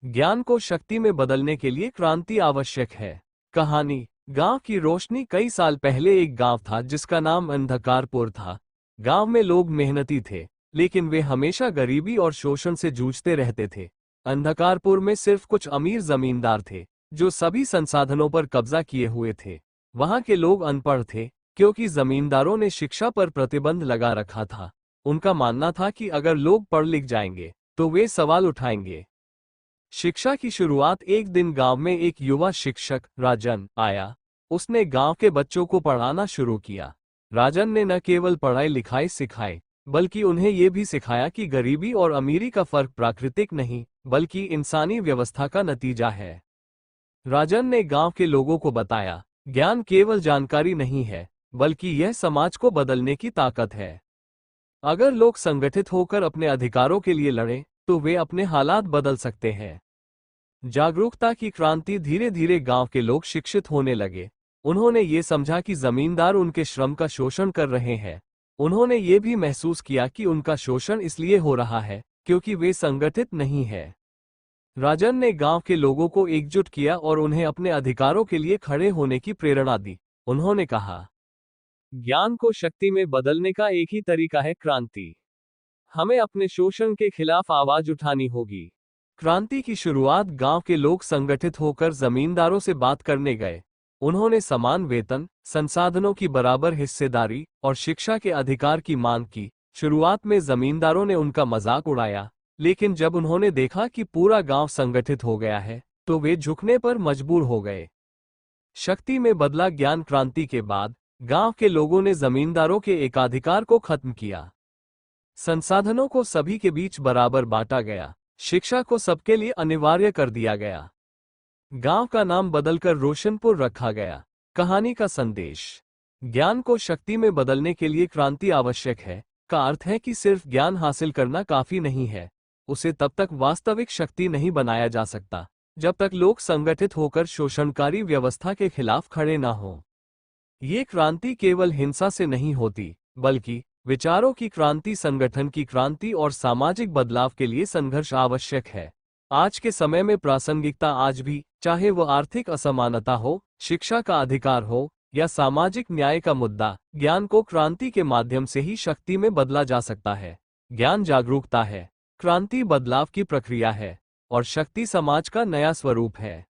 ज्ञान को शक्ति में बदलने के लिए क्रांति आवश्यक है। कहानी। गांव की रोशनी। कई साल पहले एक गांव था जिसका नाम अंधकारपुर था। गांव में लोग मेहनती थे, लेकिन वे हमेशा गरीबी और शोषण से जूझते रहते थे। अंधकारपुर में सिर्फ कुछ अमीर जमींदार थे जो सभी संसाधनों पर कब्जा किए हुए थे। वहां के लोग अनपढ़ थे क्योंकि जमींदारों ने शिक्षा पर प्रतिबंध लगा रखा था। उनका मानना था कि अगर लोग पढ़ लिख जाएंगे तो वे सवाल उठाएंगे। शिक्षा की शुरुआत। एक दिन गांव में एक युवा शिक्षक राजन आया। उसने गांव के बच्चों को पढ़ाना शुरू किया। राजन ने न केवल पढ़ाई लिखाई सिखाई, बल्कि उन्हें यह भी सिखाया कि गरीबी और अमीरी का फर्क प्राकृतिक नहीं बल्कि इंसानी व्यवस्था का नतीजा है। राजन ने गांव के लोगों को बताया, ज्ञान केवल जानकारी नहीं है, बल्कि यह समाज को बदलने की ताकत है। अगर लोग संगठित होकर अपने अधिकारों के लिए लड़ें, तो वे अपने हालात बदल सकते हैं। जागरूकता की क्रांति। धीरे धीरे गांव के लोग शिक्षित होने लगे। उन्होंने ये समझा कि जमींदार उनके श्रम का शोषण कर रहे हैं। उन्होंने ये भी महसूस किया कि उनका शोषण इसलिए हो रहा है क्योंकि वे संगठित नहीं हैं। राजन ने गांव के लोगों को एकजुट किया और उन्हें अपने अधिकारों के लिए खड़े होने की प्रेरणा दी। उन्होंने कहा, ज्ञान को शक्ति में बदलने का एक ही तरीका है, क्रांति। हमें अपने शोषण के खिलाफ आवाज उठानी होगी। क्रांति की शुरुआत। गांव के लोग संगठित होकर जमींदारों से बात करने गए। उन्होंने समान वेतन, संसाधनों की बराबर हिस्सेदारी और शिक्षा के अधिकार की मांग की। शुरुआत में जमींदारों ने उनका मजाक उड़ाया, लेकिन जब उन्होंने देखा कि पूरा गांव संगठित हो गया है, तो वे झुकने पर मजबूर हो गए। शक्ति में बदला। ज्ञान क्रांति के बाद गांव के लोगों ने जमींदारों के एकाधिकार को खत्म किया। संसाधनों को सभी के बीच बराबर बांटा गया। शिक्षा को सबके लिए अनिवार्य कर दिया गया। गांव का नाम बदलकर रोशनपुर रखा गया। कहानी का संदेश। ज्ञान को शक्ति में बदलने के लिए क्रांति आवश्यक है का अर्थ है कि सिर्फ ज्ञान हासिल करना काफी नहीं है। उसे तब तक वास्तविक शक्ति नहीं बनाया जा सकता जब तक लोग संगठित होकर शोषणकारी व्यवस्था के खिलाफ खड़े न हों। ये क्रांति केवल हिंसा से नहीं होती, बल्कि विचारों की क्रांति, संगठन की क्रांति और सामाजिक बदलाव के लिए संघर्ष आवश्यक है। आज के समय में प्रासंगिकता आज भी, चाहे वह आर्थिक असमानता हो, शिक्षा का अधिकार हो या सामाजिक न्याय का मुद्दा। ज्ञान को क्रांति के माध्यम से ही शक्ति में बदला जा सकता है। ज्ञान जागरूकता है, क्रांति बदलाव की प्रक्रिया है और शक्ति समाज का नया स्वरूप है।